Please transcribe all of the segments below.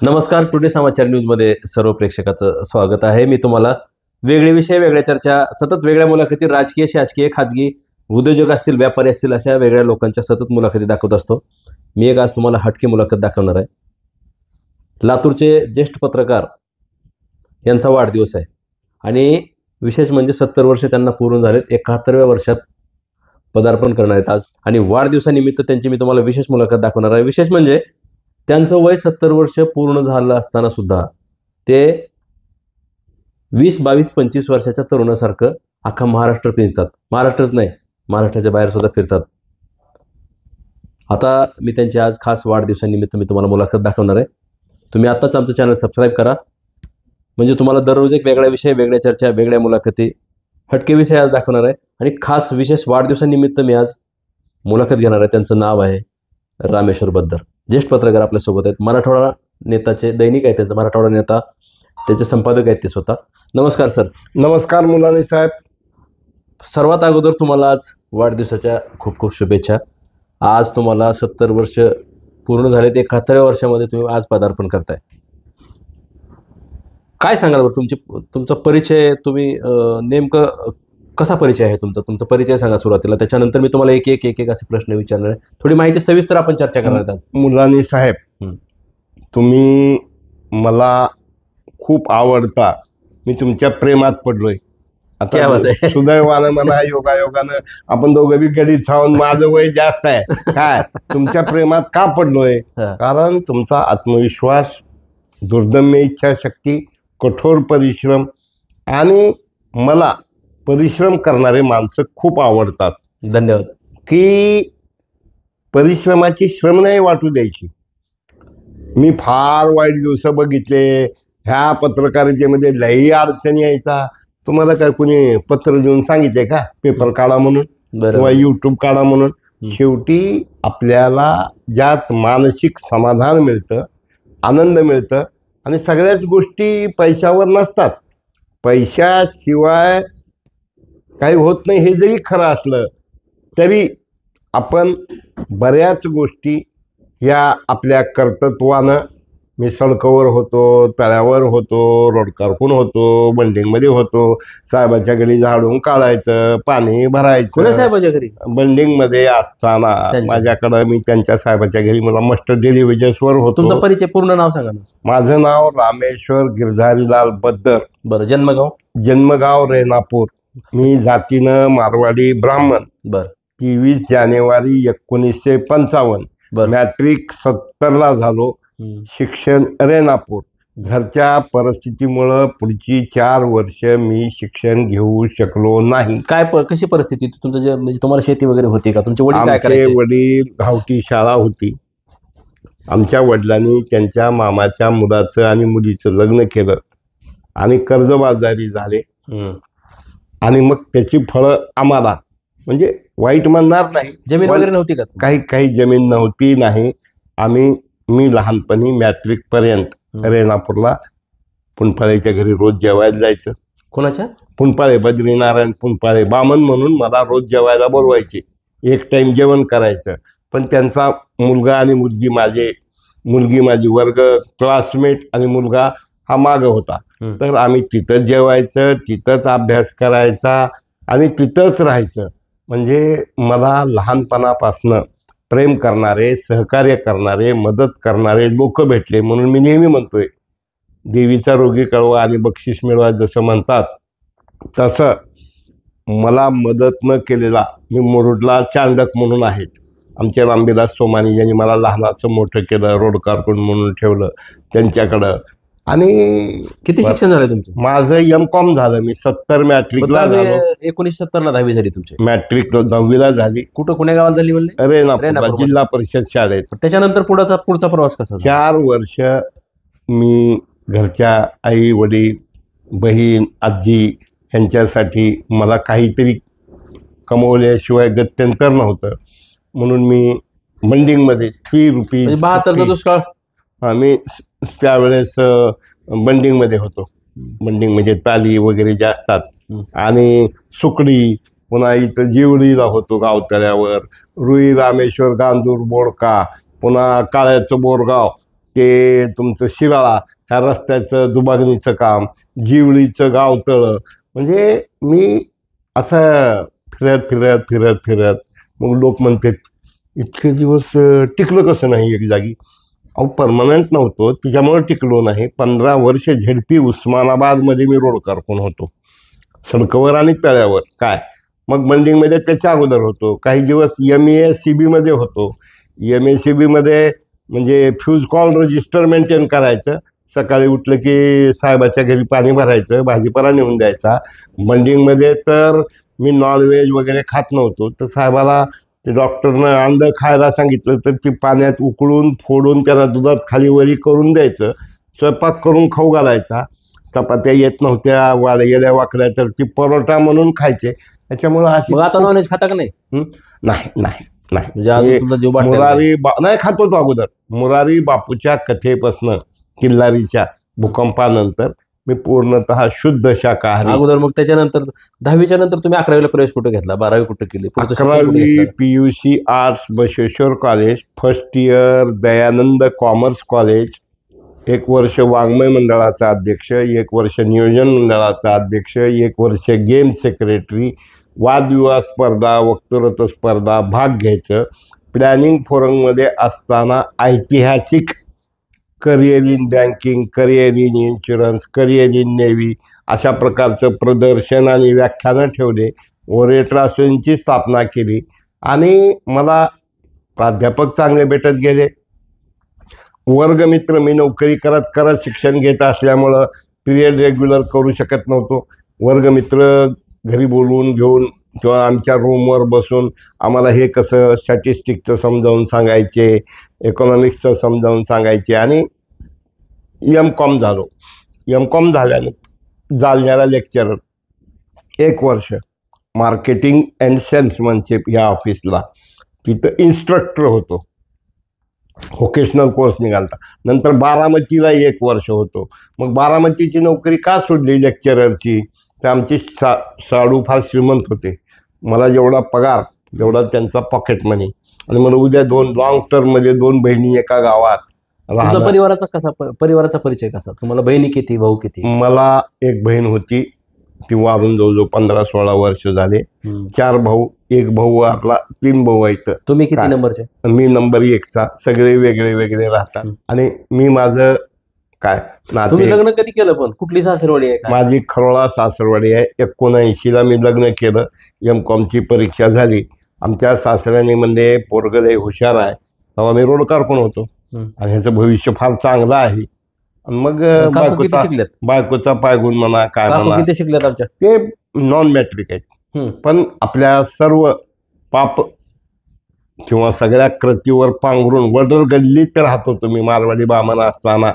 नमस्कार. टुडे समाचार न्यूजमध्ये सर्व प्रेक्षकाचं स्वागत आहे. मी तुम्हाला वेगळे विषय, वेगळ्या चर्चा, सतत वेगळ्या मुलाखती, राजकीय, शासकीय, खाजगी, उद्योजक असतील, व्यापारी असतील, अशा वेगळ्या लोकांच्या सतत मुलाखती दाखवत असतो. मी एक आज तुम्हाला हटके मुलाखत दाखवणार आहे. लातूरचे ज्येष्ठ पत्रकार यांचा वाढदिवस आहे आणि विशेष म्हणजे 70 वर्ष त्यांना पूर्ण झालेत. 71व्या वर्षात पदार्पण करणार आहेत आज आणि वाढदिवसानिमित्त त्यांची मी तुम्हाला विशेष मुलाखत दाखवणार आहे. विशेष म्हणजे त्यांचं वय 70 वर्ष पूर्ण झालं असताना सुद्धा ते 20, 22, 25 वर्षाच्या तरुणासारखं अख्खा महाराष्ट्र फिरतात. महाराष्ट्रच नाही, महाराष्ट्राच्या बाहेर सुद्धा फिरतात. आता मी त्यांची आज खास वाढदिवसानिमित्त मी तुम्हाला मुलाखत दाखवणार आहे. तुम्ही आत्ताच आमचं चॅनल सबस्क्राईब करा, म्हणजे तुम्हाला दररोज एक वेगळा विषय, वेगळ्या चर्चा, वेगळ्या मुलाखती, हटके विषय आज दाखवणार आहे. आणि खास विशेष वाढदिवसानिमित्त मी आज मुलाखत घेणार आहे. त्यांचं नाव आहे रामेश्वर बद्दर. ज्येष्ठ पत्रकार आपल्यासोबत आहेत. मराठवाडा नेताचे दैनिक आहे त्यांचं, मराठवाडा नेता, त्याचे संपादक आहेत ते स्वतः. नमस्कार सर. नमस्कार मुलानी साहेब. सर्वात अगोदर तुम्हाला आज वाढदिवसाच्या खूप खूप शुभेच्छा. आज तुम्हाला 70 वर्ष पूर्ण झालेत. 71व्या वर्षामध्ये तुम्ही आज पदार्पण करताय. काय सांगाल बरं तुमचा परिचय, तुम्ही नेमकं कसा परिचय आहे तुमचा परिचय सांगा सुरुवातीला, त्याच्यानंतर मी तुम्हाला एक एक असे प्रश्न विचारणार आहे. थोडी माहिती सविस्तर आपण चर्चा करणार आहोत. मुलानी साहेब, तुम्ही मला खूप आवडता. मी तुमच्या प्रेमात पडलोय. आता सुदैवानं म्हणा, योगायोगानं आपण दोघं बी गडीत छावून, माझं वय जास्त आहे काय, तुमच्या प्रेमात का पडलोय? कारण तुमचा आत्मविश्वास, दुर्दम्य इच्छाशक्ती, कठोर परिश्रम आणि मला परिश्रम करणारे माणसं खूप आवडतात. धन्यवाद. की परिश्रमाची श्रम नाही वाटू द्यायची. मी फार वाईट दिवस बघितले. ह्या पत्रकारितेमध्ये लई अडचणी यायचा. तुम्हाला काय कोणी पत्र देऊन सांगितले का पेपर काढा म्हणून किंवा यूट्यूब काढा म्हणून? शेवटी आपल्याला ज्यात मानसिक समाधान मिळतं, आनंद मिळतं, आणि सगळ्याच गोष्टी पैशावर नसतात. पैशाशिवाय काही होत नाही हे जरी खरं असलं तरी आपण बऱ्याच गोष्टी या आपल्या कर्तृत्वानं, मी सडकावर होतो, तळ्यावर होतो, रोड कारकून होतो, बिल्डिंगमध्ये होतो, साहेबाच्या घरी झाडून काढायचं, पाणी भरायचं. साहेबाच्या घरी बिल्डिंगमध्ये असताना माझ्याकडं, मी त्यांच्या साहेबाच्या घरी, मला मास्टर डेलिव्हिजन्सवर होतो. तुमचं परिचय पूर्ण नाव सांगा ना. माझं नाव रामेश्वर गिरधारीलाल बद्दर. बरं. जन्मगाव रेणापूर. मी जातीनं मारवाडी ब्राह्मण. बरं. 23 जानेवारी 1955. मॅट्रिक 70ला झालो. शिक्षण रेणापूर. घरच्या परिस्थितीमुळं पुढची 4 वर्ष मी शिक्षण घेऊ शकलो नाही. कशी परिस्थिती तुमचं? म्हणजे तुम्हाला शेती वगैरे होती का? तुमचे वडील काय करायचे? आमचे वडील, गावठी शाळा होती. आमच्या वडिलांनी त्यांच्या मामाच्या मुलाचं आणि मुलीचं लग्न केलं आणि कर्जबाजारी झाले. आणि मग त्याची फळं आम्हाला, म्हणजे वाईट म्हणणार नाही, जमीन वगैरे नव्हती का? काही जमीन नव्हती नाही. मी लहानपणी मॅट्रिक पर्यंत रेणापूरला पुनपाळेच्या घरी रोज जेवायला जायचं. कोणाच्या? पुनपाळे, बद्रीनारायण पुनपाळे बामण म्हणून मला रोज जेवायला बोलवायचे. एक टाइम जेवण करायचं. पण त्यांचा मुलगा आणि मुलगी माझी वर्ग क्लासमेट आणि मुलगा हा मागं होता. तर आम्ही तिथंच जेवायचं, तिथंच अभ्यास करायचा आणि तिथंच राहायचं. म्हणजे मला लहानपणापासनं प्रेम करणारे, सहकार्य करणारे, मदत करणारे लोक भेटले. म्हणून मी नेहमी म्हणतोय, देवीचा रोगी कळवा आणि बक्षीस मिळवा जसं म्हणतात, तसं मला मदत न केलेला, मी मुरुडला चांडक म्हणून आहेत, आमचे रामविलास सोमानी, ज्यांनी मला लहानाचं मोठं केलं, रोड कारकून म्हणून ठेवलं, त्यांच्याकडं. आणि किती शिक्षण झालं तुमचं? माझं M.Com झालं. मी 70 मॅट्रिकला झालो. 1970ला 10वी झाली तुमची? मॅट्रिक 10वीला झाली. कुठं, कुण्या गावात झाली म्हणले? रेणापूरला, जिल्हा परिषद शाळेत. त्याच्यानंतर पुढचा प्रवास कसा? 4 वर्ष मी घरच्या आई वडील, बहीण, आजी ह्यांच्यासाठी मला काहीतरी कमवल्याशिवाय गत्यंतर नव्हतं. म्हणून मी बंडिंगमध्ये 3 रुपये, 72चा दुष्काळ, मी त्यावेळेस बंडिंगमध्ये होतो. बंडिंग म्हणजे ताली वगैरे जे असतात, आणि सुकडी, पुन्हा इथं जिवळीला होतो गावतळ्यावर, रुई, रामेश्वर, गांजूर, बोडका, पुन्हा काळ्याचं बोरगाव, ते तुमचं शिराळा ह्या रस्त्याचं दुबागणीचं काम, जिवळीचं गावतळं, म्हणजे मी असं फिरत मग लोक म्हणतात इतके दिवस टिकलं कसं नाही एक जागी. अहो परमनंट नव्हतो, तिच्यामुळे टिकलो नाही. 15 वर्ष झेडपी उस्मानाबादमध्ये मी रोड कारकून होतो, सडकवर आणि तळ्यावर. काय मग मंडिंगमध्ये त्याच्या अगोदर होतो, काही दिवस MEACB मध्ये होतो. MEACB मध्ये म्हणजे फ्यूज कॉल रजिस्टर मेंटेन करायचं. सकाळी उठलं की साहेबाच्या घरी पाणी भरायचं, भाजीपाला नेऊन द्यायचा. मंडिंगमध्ये तर मी नॉनव्हेज वगैरे खात नव्हतो, तर साहेबाला ते डॉक्टरनं अंडं खायला सांगितलं तर ती पाण्यात उकळून फोडून त्याला दुधात खाली वरी करून द्यायचं. स्वयंपाक करून खाऊ घालायचा. चपात्या येत नव्हत्या येड्या वाकड्या तर ती परोठा म्हणून खायचे. त्याच्यामुळं अशी मग आता नॉनव्हेज खाता का नाही? नाही नाही नाही म्हणजे अजून तुमचा जीव बाटलेला नाही. नाही खात होतो अगोदर. मुरारी बापूच्या कथेपासनं किल्लारीच्या भूकंपानंतर मी पूर्णतः शुद्ध शाकाहारी. अगोदर मग त्याच्यानंतर 10वीच्या नंतर तुम्ही 11वीला प्रवेश कुठे घेतला, 12वी कुठे केली, पुढचं शिक्षण कुठे 11वी घेतलं? PUC arts Basaveshwar college, first year Dayanand commerce college, 1 वर्ष वाङ्मय मंडळाचा अध्यक्ष, 1 वर्ष नियोजन मंडळाचा अध्यक्ष, 1 वर्ष गेम सेक्रेटरी, वादविवाद स्पर्धा, वक्तृत्व स्पर्धा भाग घ्यायचं. प्लॅनिंग फोरममध्ये असताना ऐतिहासिक career in banking, career in insurance, career in navy अशा प्रकारचं प्रदर्शन आणि व्याख्यानं ठेवले. ओरेटर असोसिएशनची स्थापना केली आणि मला प्राध्यापक चांगले भेटत गेले. वर्गमित्र मी नोकरी करत शिक्षण घेत असल्यामुळं पिरियड रेग्युलर करू शकत नव्हतो. वर्गमित्र घरी बोलवून घेऊन किंवा आमच्या रूमवर बसून आम्हाला हे कसं स्टॅटिस्टिकचं समजावून सांगायचे, इकॉनॉमिक्सचं समजावून सांगायचे आणि MCOM झालो. MCOM झाल्याने जालन्याला लेक्चरर 1 वर्ष मार्केटिंग अँड सेल्समनशिप ह्या ऑफिसला, तिथं इन्स्ट्रक्टर होतो. व्होकेशनल कोर्स निघालता. नंतर बारामतीला 1 वर्ष होतो. मग बारामतीची नोकरी का सोडली लेक्चररची, तर आमचे साडू फार श्रीमंत होते. मला जेवढा पगार तेवढा त्यांचा पॉकेट मनी. आणि मला उद्या 2 लॉंग टर्ममध्ये 2 बहिणी एका गावात तुमचा परिवाराचा परिचय कसा? तुम्हाला बहिणी किती, भाऊ किती? मला एक बहीण होती, ती वारून जवळजवळ 15-16 वर्ष झाले. 4 भाऊ, 1 भाऊ आपला, 3 भाऊ आहेत. तुम्ही किती नंबरचे? मी नंबर 1चा. सगळे वेगळे वेगळे राहतात. आणि मी माझं काय तुम्ही लग्न कधी केलं, पण कुठली सासरवाडी आहे? माझी खरोळा सासरवाडी आहे. 79ला मी लग्न केलं. MCOMची परीक्षा झाली. आमच्या सासऱ्याने म्हणजे पोरगं लय हुशार आहे, तेव्हा मी रोड कारकून होतो आणि ह्याचं भविष्य फार चांगलं आहे. आणि मग बायकोचा पायगुण म्हणा काय म्हणा, किती शिकल्यात आमच्या? ते नॉन मॅट्रिक आहेत. पण आपल्या सर्व पाप किंवा सगळ्या कृतीवर पांघरून वडर गल्लीत राहत होतो मी. मारवाडी बामण असताना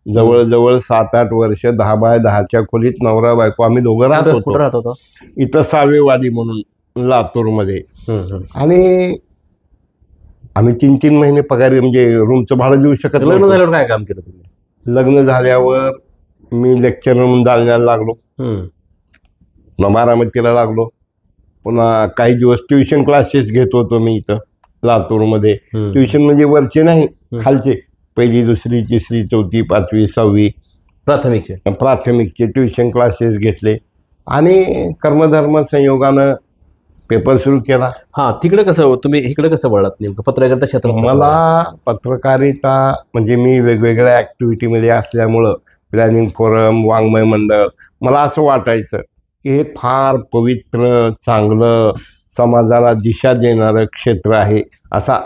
जवळजवळ 7-8 वर्ष 10 बाय 10च्या खोलीत नवरा बायको आम्ही दोघं राहत होतो. इथं सावेवाडी म्हणून लातूरमध्ये. आणि आम्ही 3-3 महिने पगारी म्हणजे रूमचं भाडं देऊ शकत नव्हतो. लग्न झाल्यावर काय काम केलं तुम्ही? लग्न झाल्यावर मी लेक्चरर म्हणून जालन्याला लागलो, बारामतीला लागलो. पुन्हा काही दिवस ट्युशन क्लासेस घेत होतो मी इथं लातूरमध्ये. ट्युशन म्हणजे वरचे नाही, खालचे, 1ली, 2री, 3री, 4थी, 5वी, 6वी प्राथमिकचे ट्युशन क्लासेस घेतले. आणि कर्मधर्म संयोगानं पेपर सुरू केला. तिकडे कसं, तुम्ही इकडे कसं वळलात नेमकं पत्रकारिता क्षेत्रात? मला पत्रकारिता म्हणजे मी वेगवेगळ्या ॲक्टिव्हिटीमध्ये असल्यामुळं प्लॅनिंग फोरम, वाङ्मय मंडळ, मला असं वाटायचं की हे फार पवित्र, चांगलं, समाजाला दिशा देणारं क्षेत्र आहे. असा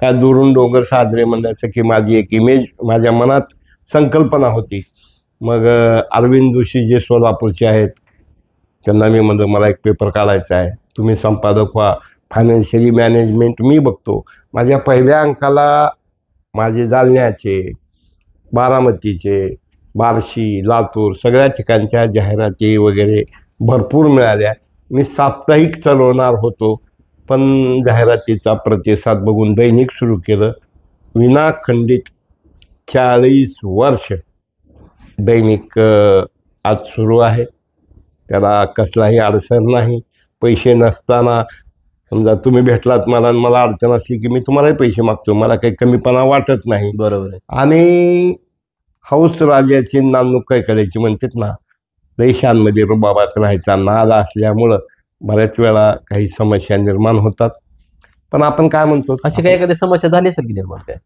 काय दुरून डोंगर साजरे म्हणण्याचं की माझी एक इमेज माझ्या मनात संकल्पना होती. मग अरविंद जोशी जे सोलापूरचे आहेत त्यांना मी म्हणलं मला एक पेपर काढायचा आहे, तुम्ही संपादक व्हा, फायनान्शियली मॅनेजमेंट मी बघतो. माझ्या पहिल्या अंकाला माझे जालन्याचे, बारामतीचे, बार्शी, लातूर सगळ्या ठिकाणच्या जाहिराती वगैरे भरपूर मिळाल्या. मी साप्ताहिक चालवणार होतो, पण जाहिरातीचा प्रतिसाद बघून दैनिक सुरू केलं. विनाखंडित 40 वर्ष दैनिक आज सुरू आहे. त्याला कसलाही अडचण नाही. पैसे नसताना समजा तुम्ही भेटलात मला आणि मला अडचण असली की मी तुम्हालाही पैसे मागतो, मला काही कमीपणा वाटत नाही. बरोबर आहे. आणि हौस राजाची नामणूक काय करायची म्हणतात ना, देशांमध्ये रुबाबात राहायचा नाद असल्यामुळं बऱ्याच वेळा काही समस्या निर्माण होतात. पण आपण काय म्हणतो, अशी काही एखादी समस्या झाली असेल की निर्माण काय?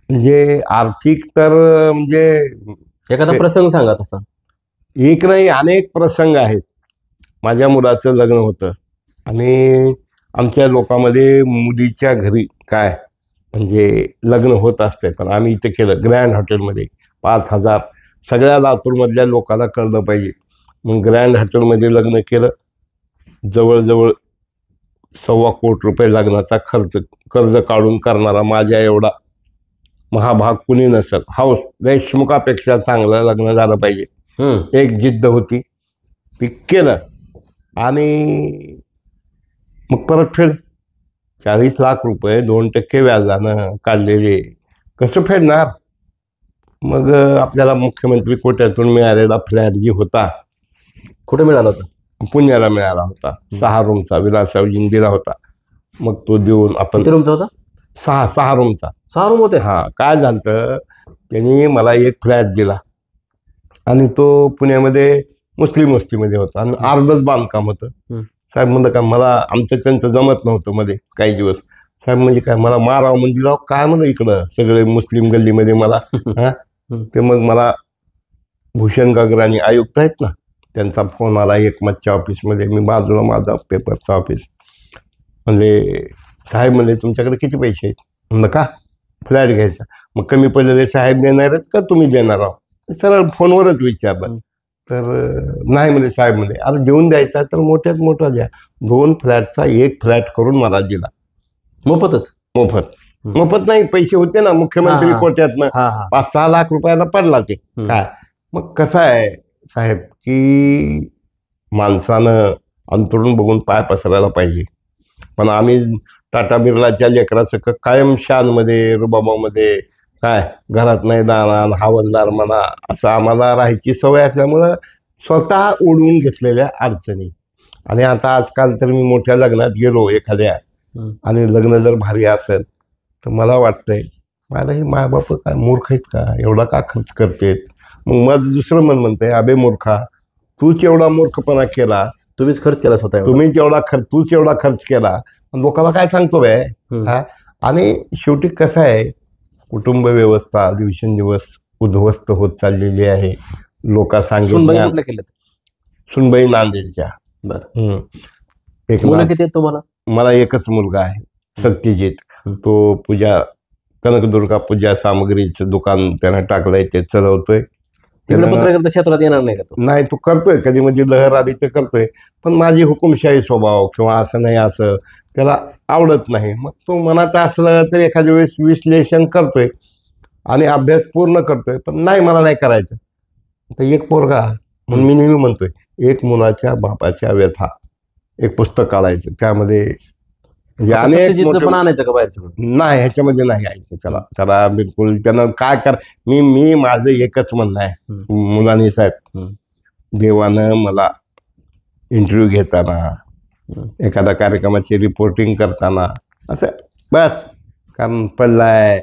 म्हणजे आर्थिक तर म्हणजे एखादा प्रसंग सांगा तसा. एक नाही अनेक प्रसंग आहेत. माझ्या मुलाचं लग्न होतं आणि आमच्या लोकांमध्ये मुलीच्या घरी काय म्हणजे लग्न होत असते, पण आम्ही इथे केलं ग्रँड हॉटेलमध्ये 5,000 सगळ्या लातूरमधल्या लोकांना कळलं पाहिजे. मग ग्रँड हॉटेलमध्ये लग्न केलं. जवळजवळ ₹1.25 कोटी लग्नाचा खर्च कर्ज काढून करणारा माझ्या एवढा महाभाग कुणी नसेल. हाऊस देशमुखापेक्षा चांगलं लग्न झालं पाहिजे, एक जिद्द होती, ती केलं. आणि मग परतफेड 40 लाख रुपये 2% व्याजानं काढलेले कसं फेडणार? मग आपल्याला मुख्यमंत्री कोट्यातून मिळालेला फ्लॅट जी होता, कुठे मिळाला होता? पुण्याला मिळाला होता, 6 रूमचा विलासरावजींनी दिला होता. मग तो देऊन आपण किती रूमचा होता? 6 रूमचा. 6 रूम होते. हा, काय झालं त्यांनी मला एक फ्लॅट दिला आणि तो पुण्यामध्ये मुस्लिम वस्तीमध्ये होता आणि अर्धच बांधकाम होतं. साहेब म्हणलं का मला आमचं त्यांचं जमत नव्हतं मध्ये काही दिवस. साहेब म्हणजे काय मला मारावं म्हणजे राव काय म्हणलं इकडं सगळे मुस्लिम गल्लीमध्ये मला हा. ते मग मला भूषण गगराणी आयुक्त आहेत ना, त्यांचा फोन आला एकमतच्या ऑफिसमध्ये. मी बाजूला माझा पेपरचं ऑफिस. म्हणजे साहेब म्हणले तुमच्याकडे किती पैसे आहेत? म्हणलं का फ्लॅट घ्यायचा? मग कमी पडलेले साहेब देणार आहेत का तुम्ही देणार आहोत? सरळ फोनवरच विचारलं. तर नाही म्हणजे साहेब म्हणजे आता देऊन द्यायचा तर मोठ्यात मोठा द्या. 2 फ्लॅटचा 1 फ्लॅट करून मला दिला. मोफतच? मोफत नाही, पैसे होते ना मुख्यमंत्री कोट्यातनं. 5-6 लाख रुपयाला पडला ते काय. मग कसं आहे साहेब की माणसानं अंतरून बघून पाय पसरायला पाहिजे. पण आम्ही टाटा बिर्लाच्या लेकराचं कायम शानमध्ये रुबाबामध्ये काय घरात नाही दाना हवालदार म्हणा असं आम्हाला राहायची सवय असल्यामुळं स्वतः ओढवून घेतलेल्या अडचणी. आणि आता आजकाल तर मी मोठ्या लग्नात गेलो एखाद्या आणि लग्न जर भारी असेल तर मला वाटतंय मला हे मायबाप काय मूर्ख आहेत का, एवढा का खर्च करतेत? मग माझं दुसरं मन म्हणतंय अबे मूर्खा, तूच एवढा मूर्खपणा केलास, तुम्हीच खर्च केला स्वतः, तूच एवढा खर्च केला, लोकांना काय सांगतो बे हा. आणि शेवटी कसं आहे कुटुंब व्यवस्था दिवसेंदिवस उद्ध्वस्त होत चाललेली आहे. लोक सांगितलं सुनबाई नांदेडच्या. मुलं किती आहेत तुम्हाला? मला एकच मुलगा आहे सत्यजित. तो कनकदुर्गा पूजा सामग्रीचं दुकान त्यानं टाकलंय, ते चालवतोय. पत्रकारिता क्षेत्रात येणार नाही का तो? नाही, तो करतोय कधी म्हणजे लहर आली तर करतोय, पण माझी हुकुमशाही स्वभाव किंवा असं नाही असं त्याला आवडत नाही. मग तो मनात असलं तर एखाद्या वेळेस विश्लेषण करतोय आणि अभ्यास पूर्ण करतोय, पण नाही मला नाही करायचं. तर एक पोरगा म्हणून मी नेहमी म्हणतोय एक मुलाच्या बापाच्या व्यथा एक पुस्तक काढायचं, त्यामध्ये म्हणजे आणायचं का बाहेरचं? नाही, ह्याच्यामध्ये नाही यायचं त्याला बिलकुल. त्यानं काय मी माझं एकच म्हणणं आहे मुलांनी साहेब, देवानं मला इंटरव्ह्यू घेताना एखाद्या कार्यक्रमाची रिपोर्टिंग करताना असं बस कारण पडलाय,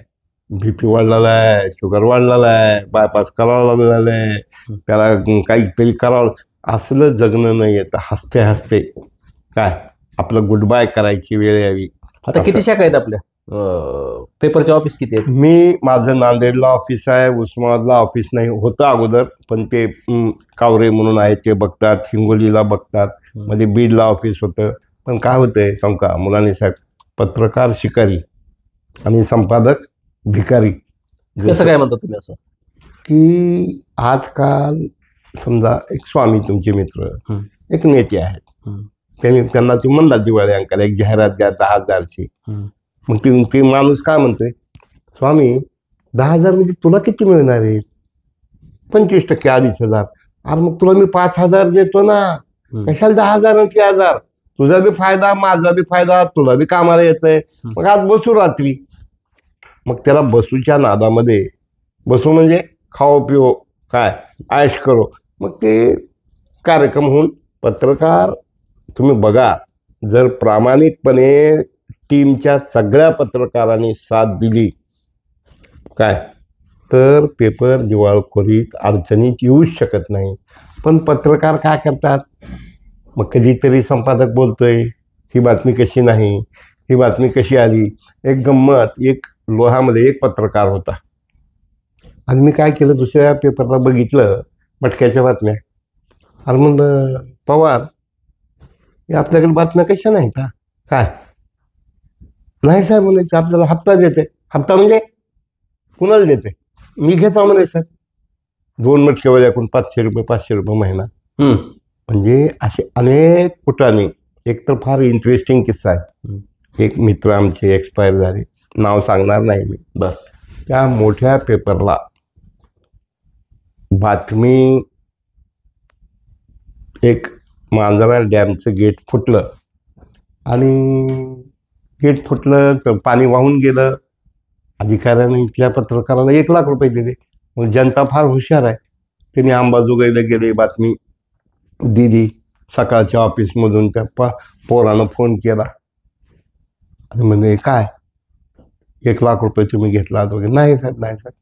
BP वाढलेला आहे, शुगर वाढलेला आहे, बायपास करावं लागलेलं आहे, त्याला काहीतरी करावं, असलं जगणं नाही येतं. हसते हसते काय आपलं गुड बाय करायची वेळ यावी. आता किती शाखा आहेत आपल्या पेपरचे ऑफिस किती आहेत? माझं नांदेडला ऑफिस आहे, उस्मानाबादला ऑफिस नाही होतं अगोदर, पण ते कावरे म्हणून आहे ते बघतात, हिंगोलीला बघतात, मध्ये बीडला ऑफिस होतं. पण काय होतंय सांगा मुलांनी साहेब, पत्रकार शिकारी आणि संपादक भिकारी. कसं काय म्हणता तुम्ही असं? की आजकाल समजा एक स्वामी तुमचे मित्र एक नेते आहेत, त्यांना ती म्हणला दिवाळी अंकाला एक जाहिरात द्या 10,000ची. मग ते माणूस काय म्हणतोय, स्वामी 10,000 म्हणजे तुला किती मिळणार आहे? 25% 2,500. अरे मग तुला मी 5,000 देतो ना, कशाला 10,000 की 1,000? तुझा बी फायदा माझा बी फायदा, तुला बी कामाला येतंय. मग आज बसू रात्री. मग त्याला बसूच्या नादामध्ये बसू म्हणजे खाओ पिओ काय ऐश करो. मग ते कार्यक्रम होऊन पत्रकार तुम्ही बघा जर प्रामाणिकपणे टीमच्या सगळ्या पत्रकारांनी साथ दिली काय तर पेपर दिवाळखोरीत अडचणीत येऊच शकत नाही. पण पत्रकार काय करतात, मग कधीतरी संपादक बोलतोय ही बातमी कशी नाही, ही बातमी कशी आली. एक गंमत, एक लोहामध्ये एक पत्रकार होता आणि मी काय केलं, दुसऱ्या पेपरला बघितलं मटक्याच्या बातम्या आणि म्हणलं पवार हे आपल्याकडे बातम्या कशा नाहीत का काय. नाही साहेब म्हणायचं आपल्याला हप्ता देते. हप्ता म्हणजे कुणाला देते, मी घेतो म्हणायचं. 2 मटकेवर एकूण 500 रुपये 500 रुपये महिना. म्हणजे असे अनेक कुटाने. एक तर फार इंटरेस्टिंग किस्सा आहे. एक मित्र आमचे एक्सपायर झाले, नाव सांगणार नाही मी. बर. त्या मोठ्या पेपरला बातमी, एक मांजरा डॅमचं गेट फुटलं आणि गेट फुटलं तर पाणी वाहून गेलं. अधिकाऱ्याने इथल्या पत्रकाराला 1 लाख रुपये दिले. मग जनता फार हुशार आहे, त्यांनी अंबाजोगाईला गेले, बातमी दिली. सकाळच्या ऑफिसमधून त्या पोरानं फोन केला आणि म्हणे काय 1 लाख रुपये तुम्ही घेतला वगैरे. नाही साहेब नाही साहेब.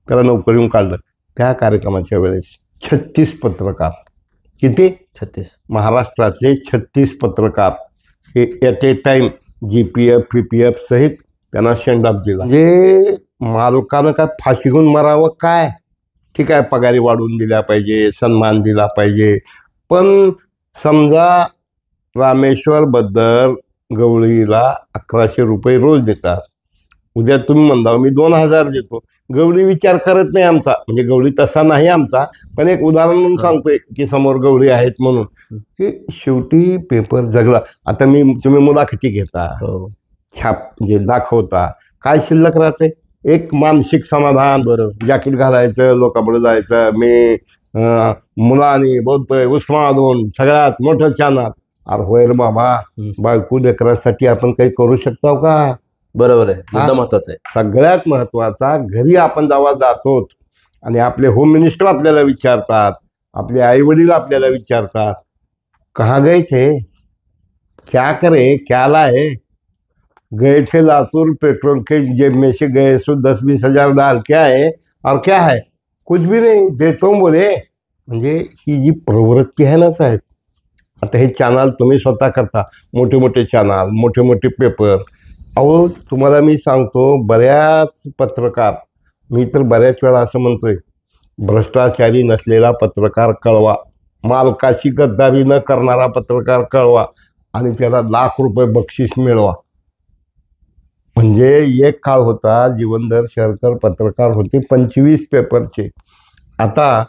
त्याला नोकरीहून काढलं. त्या कार्यक्रमाच्या वेळेस 36 पत्रकार, किती 36 महाराष्ट्रातले 36 पत्रकार हे at a time GPF PPF सहित त्यांना सेंड ऑफ दिला. म्हणजे मालकानं काय फाशी घेऊन मरावं काय. ठीक आहे, पगारी वाढवून दिल्या पाहिजे, सन्मान दिला पाहिजे. पण समजा रामेश्वरबद्दल गवळीला 1100 रुपये रोज देतात. उद्या तुम्ही म्हणता मी 2000 देतो. गवळी विचार करत नाही आमचा, म्हणजे गवळी तसा नाही आमचा, पण एक उदाहरण म्हणून सांगतोय की समोर गवळी आहेत म्हणून. की शेवटी पेपर जगला. आता तुम्ही मुलाखती घेता, छाप म्हणजे दाखवता, काय शिल्लक राहते, एक मानसिक समाधान. बरोबर. जॅकेट घालायचं, लोकांपुढे जायचं, मी मुलांनी बोलतोय उस्मानाबादहून सगळ्यात मोठं चॅनल. अरे होय रे बाबा, बायको लेकरासाठी आपण काही करू शकतो का. बरोबर आहे, मुद्दा महत्वाचा आहे. सगळ्यात महत्वाचा, घरी आपण जेव्हा जातो आणि आपले होम मिनिस्टर आपल्याला विचारतात, आपले आई वडील आपल्याला विचारतात कहाँ गए थे, क्या करे, क्या लाए. गए थे लातूर, पेट्रोल के जेब में से गए सो 10-20 हजार डाल क्या है और क्या है, कुछ भी नहीं देतो बोले. म्हणजे ही जी प्रवृत्ती आहे ना साहेब, आता हे चॅनल तुम्ही स्वतः करता, मोठे मोठे चॅनल, मोठे मोठे पेपर. अहो तुम्हाला मी सांगतो, बऱ्याच पत्रकार, मी तर बऱ्याच वेळा असं म्हणतोय, भ्रष्टाचारी नसलेला पत्रकार कळवा, मालकाची गद्दारी न करणारा पत्रकार कळवा आणि त्याला लाख रुपये बक्षीस मिळवा. म्हणजे एक काळ होता, जीवनधर शरकर पत्रकार होते 25 पेपरचे. आता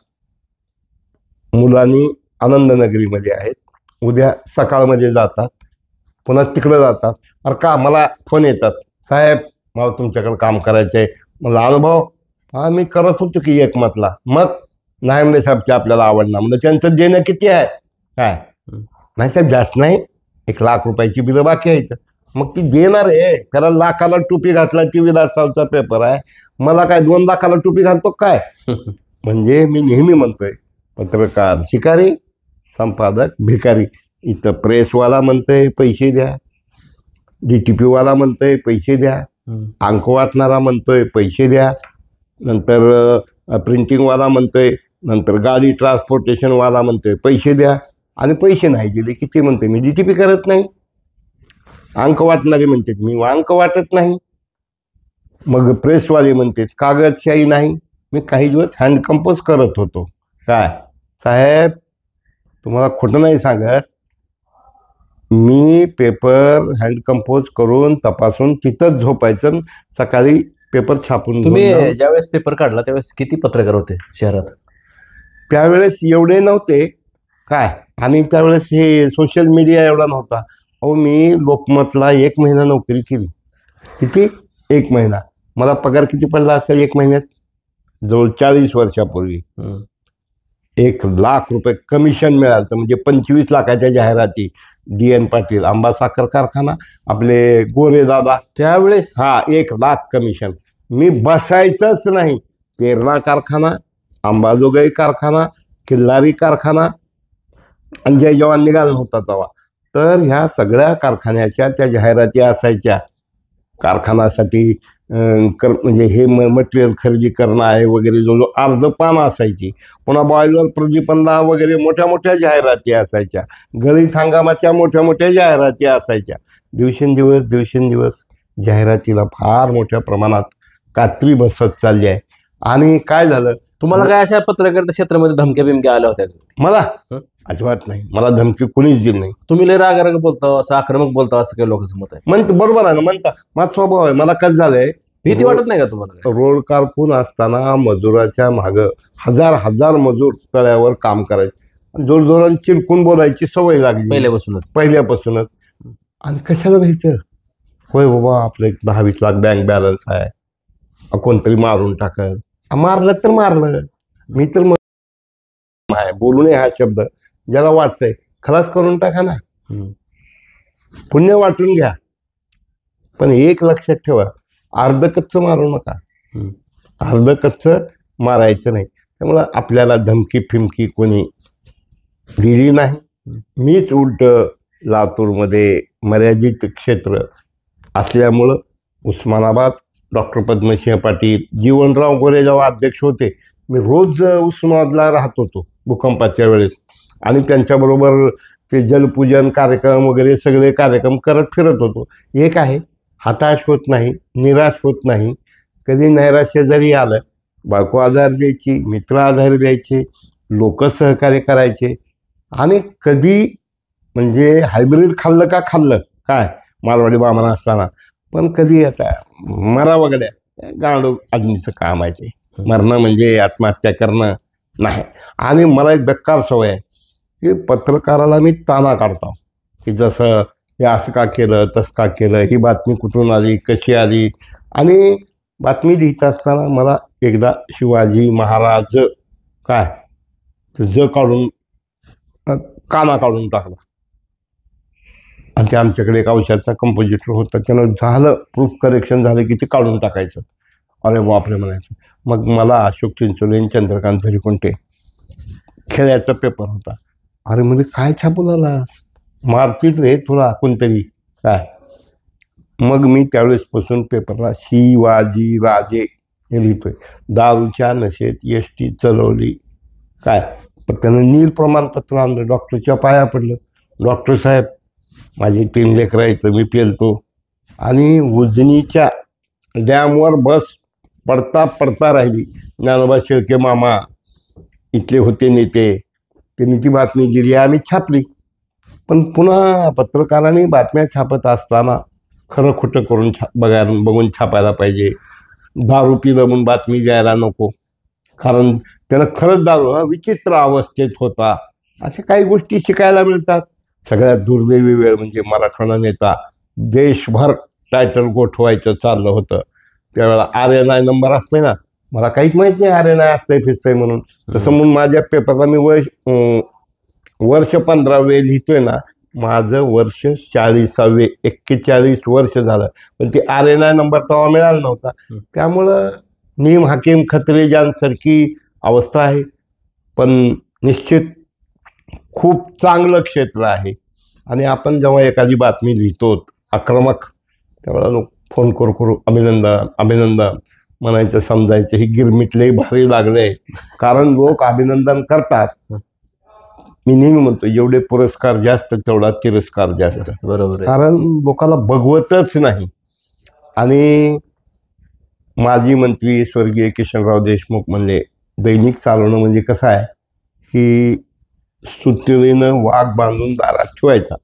मुलांनी आनंदनगरीमध्ये आहेत, उद्या सकाळमध्ये जातात, पुन्हा तिकडं जातात. अरे का मला फोन येतात, साहेब मला तुमच्याकडे काम करायचं आहे. मला अनुभव, हा मी करत होतो की एकमतला. मग नाही म्हणजे साहेब ते आपल्याला आवडणार. म्हणजे त्यांचं देणं किती आहे काय. नाही साहेब जास्त नाही, 1 लाख रुपयाची बिलं बाकी आहेत. मग ती देणार आहे, त्याला लाखाला टोपी घातला की विलासरावचा पेपर आहे, मला काय 2 लाखाला टोपी घालतो काय. म्हणजे मी नेहमी म्हणतोय, पत्रकार शिकारी, संपादक भिकारी. इथं प्रेसवाला म्हणतोय पैसे द्या, DTP वाला म्हणतोय पैसे द्या, अंक वाटणारा म्हणतोय पैसे द्या, नंतर प्रिंटिंगवाला म्हणतोय, नंतर गाडी ट्रान्सपोर्टेशनवाला म्हणतोय पैसे द्या. आणि पैसे नाही दिले की ते म्हणते मी DTP करत नाही. अंक वाटणारे म्हणतात मी अंक वाटत नाही. मग प्रेसवाले म्हणतात कागदशाही नाही. मी काही दिवस हँड कंपोज करत होतो. काय साहेब तुम्हाला खोटं नाही सांगत, मी पेपर हँड कंपोज करून तपासून तिथंच झोपायचं, सकाळी पेपर छापून. तुम्ही ज्यावेळेस पेपर काढला त्यावेळेस किती पत्रकार होते शहरात? त्यावेळेस एवढे नव्हते काय, आणि त्यावेळेस हे सोशल मीडिया एवढा नव्हता. अहो मी लोकमतला 1 महिना नोकरी केली. किती? 1 महिना. मला पगार किती पडला असेल 1 महिन्यात? जवळ 40 वर्षापूर्वी 1 लाख रुपये कमिशन मिळालं. तर म्हणजे 25 लाखाच्या जाहिराती. DN पाटील, आंबा साखर कारखाना, आपले गोरे दादा त्यावेळेस. हा 1 लाख कमिशन. मी बसायचंच नाही. पेरणा कारखाना, अंबाजोगाई कारखाना, किल्लारी कारखाना, आणि जय जवान निघाला होता तेव्हा. तर ह्या सगळ्या कारखान्याच्या त्या जाहिराती असायच्या. कारखान्यासाठी म्हणजे हे मटेरियल खरेदी करणं आहे वगैरे, जो अर्ध पान असायची. पुन्हा बॉयलर प्रदीपनला वगैरे मोठ्या मोठ्या जाहिराती असायच्या. गळीत हंगामाच्या मोठ्या मोठ्या जाहिराती असायच्या. दिवसेंदिवस जाहिरातीला फार मोठ्या प्रमाणात कात्री बसत चालली आहे. आणि काय झालं, तुम्हाला काय अशा पत्रकारिता क्षेत्रामध्ये धमक्या बिमक्या आल्या होत्या का? मला हं? अजिबात नाही. मला धमकी कोणीच दिली नाही. तुम्ही लय रागाराग बोलता, असं आक्रमक बोलता, असं काही लोकांचं मत आहे. म्हणते बरोबर आहे ना, म्हणता माझा स्वभाव आहे. मला कसं झालंय, भीती वाटत नाही का तुम्हाला काय? रोड कारकून असताना मजुराच्या माग हजार मजूर तळ्यावर काम करायचे. जोरजोरात चिरकून बोलायची सवय लागली पहिल्यापासूनच. आणि कशाला घ्यायचं, होय बाबा आपलं एक 10-20 लाख बँक बॅलन्स आहे, कोणतरी मारून टाकल, मारलं तर मारलं, मी तर आहे बोलू नये हा शब्द. ज्याला वाटतंय खलास करून टाका ना, पुण्य वाटून घ्या. पण एक लक्षात ठेवा, अर्ध कच्चं मारू नका. अर्ध कच्चं मारायचं नाही. त्यामुळं आपल्याला धमकी फिमकी कोणी दिली नाही. मीच उलट लातूरमध्ये मर्यादित क्षेत्र असल्यामुळं उस्मानाबाद डॉक्टर पद्मसिंह पाटील, जीवनराव गोरे जेव्हा अध्यक्ष होते, मी रोज उस्मानाबादला राहत होतो भूकंपाच्या वेळेस. आणि त्यांच्याबरोबर ते जलपूजन कार्यक्रम वगैरे सगळे कार्यक्रम करत फिरत होतो. एक आहे, हताश होत नाही, निराश होत नाही. कधी नैराश्य जरी आलं, बायको आधार द्यायची, मित्र आधार द्यायचे, लोक सहकार्य करायचे. आणि कधी म्हणजे हायब्रिड खाल्लं काय मारवाडी बामणा असताना, पण कधी आता मरा वगैरे गांडू आदमीचं काम आहे ते. मरणं म्हणजे आत्महत्या करणं नाही. आणि मला एक बेकार सवय आहे की पत्रकाराला मी ताना काढतो की जसं हे असं का केलं, तसं का केलं, ही बातमी कुठून आली, कशी आली. आणि बातमी लिहित असताना मला एकदा शिवाजी महाराज काय काढून काना काढून टाकला. आणि ते आमच्याकडे एक औषधाचा कंपोजिटर होता, त्यानं झालं प्रूफ करेक्शन झालं की ते काढून टाकायचं. अरे बापरे म्हणायचं. मग मला अशोक चिंचोले, चंद्रकांत झरीकुंटे खेळाचा पेपर होता. अरे म्हणजे काय छापून आला, मारतीत रे तुला कोणतरी काय. मग मी त्यावेळेसपासून पेपरला शिवाजी राजे हे लिहितोय. दारूच्या नशेत एसटी चालवली काय, पण त्यानं नील प्रमाणपत्र आणलं. डॉक्टरच्या पाया पडलं. डॉक्टर साहेब माझी 3 लेकरं आहेत, मी पेलतो. आणि उजनीच्या डॅमवर बस पडता राहिली. ज्ञानोबा शेळके मामा इथले होते नेते, त्यांनी ती बातमी दिली, आम्ही छापली. पण पुन्हा पत्रकारांनी बातम्या छापत असताना खरं खोटं करून बघून छापायला पाहिजे. दारू पिलं म्हणून बातमी द्यायला नको, कारण त्यानं खरंच दारू विचित्र अवस्थेत होता. अशा काही गोष्टी शिकायला मिळतात. सगळ्यात दुर्दैवी वेळ म्हणजे मराठवाडा नेता देशभर टायटल गोठवायचं चाललं होतं. त्यावेळेला RNI नंबर असतोय ना, मला काहीच माहीत नाही RNI असतंय फिरतंय म्हणून. तसं म्हणून माझ्या पेपरला मी वर्ष 15वे लिहितोय ना, माझं वर्ष 40वे, 41 वर्ष झालं. पण ते RNI नंबर तेव्हा मिळाला नव्हता. त्यामुळं नीम हाकीम खत्रे यांसारखी अवस्था आहे. पण निश्चित खूप चांगलं क्षेत्र आहे. आणि आपण जेव्हा एखादी बातमी लिहितो आक्रमक, त्यावेळेला लोक फोन करू अभिनंदन म्हणायचं, समजायचं ही गिरमिट लई भारी लागले. कारण लोक अभिनंदन करतात. मी नेहमी म्हणतो, जेवढे पुरस्कार जास्त तेवढा तिरस्कार जास्त. बरोबर. कारण लोकांना बघवतच नाही. आणि माजी मंत्री स्वर्गीय किशनराव देशमुख म्हणले, दैनिक चालवणं म्हणजे कसं आहे की सुतळीनं वाघ बांधून दारात ठेवायचा.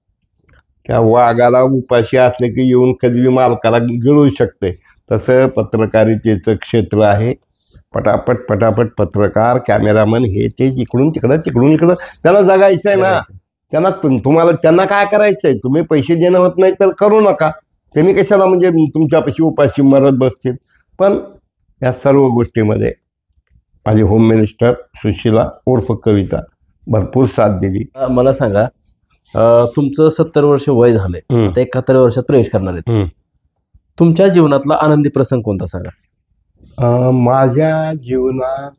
त्या वाघाला उपाशी असले की येऊन कधी मालकाला गिळू शकते. तसं पत्रकारितेचं क्षेत्र आहे. पटापट पत्रकार, कॅमेरामन हे ते इकडून तिकडं त्यांना जगायचं आहे ना. त्यांना काय करायचं आहे, तुम्ही पैसे देणं होत नाही तर करू नका. त्यांनी कशाला म्हणजे तुमच्यापाशी उपाशी मरत बसतील. पण या सर्व गोष्टीमध्ये माझी होम मिनिस्टर सुशीला उर्फ कविता भरपूर साथ दिली. मला सांगा, तुमचं 70 वर्ष वय झालंय, आता 71 वर्षात प्रवेश करणार आहेत. तुमच्या जीवनातला आनंदी प्रसंग कोणता सांगा? माझ्या जीवनात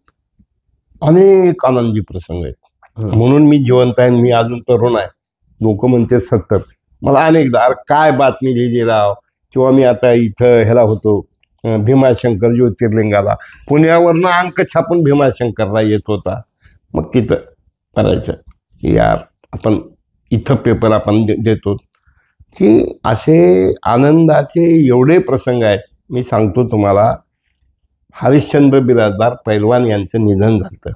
अनेक आनंदी प्रसंग आहेत. म्हणून मी जिवंत आहे, मी अजून तरुण आहे. लोक म्हणते 70. मला अनेकदा अरे काय बातमी लिहिली राव, किंवा मी आता इथं ह्याला होतो भीमाशंकर ज्योतिर्लिंगाला, पुण्यावरनं अंक छापून भीमाशंकरला येत होता. मग तिथं करायचं की यार आपण इथं पेपर आपण देतो, की असे आनंदाचे एवढे प्रसंग आहेत. मी सांगतो तुम्हाला, हरिश्चंद्र बिराजदार पैलवान यांचं निधन झालं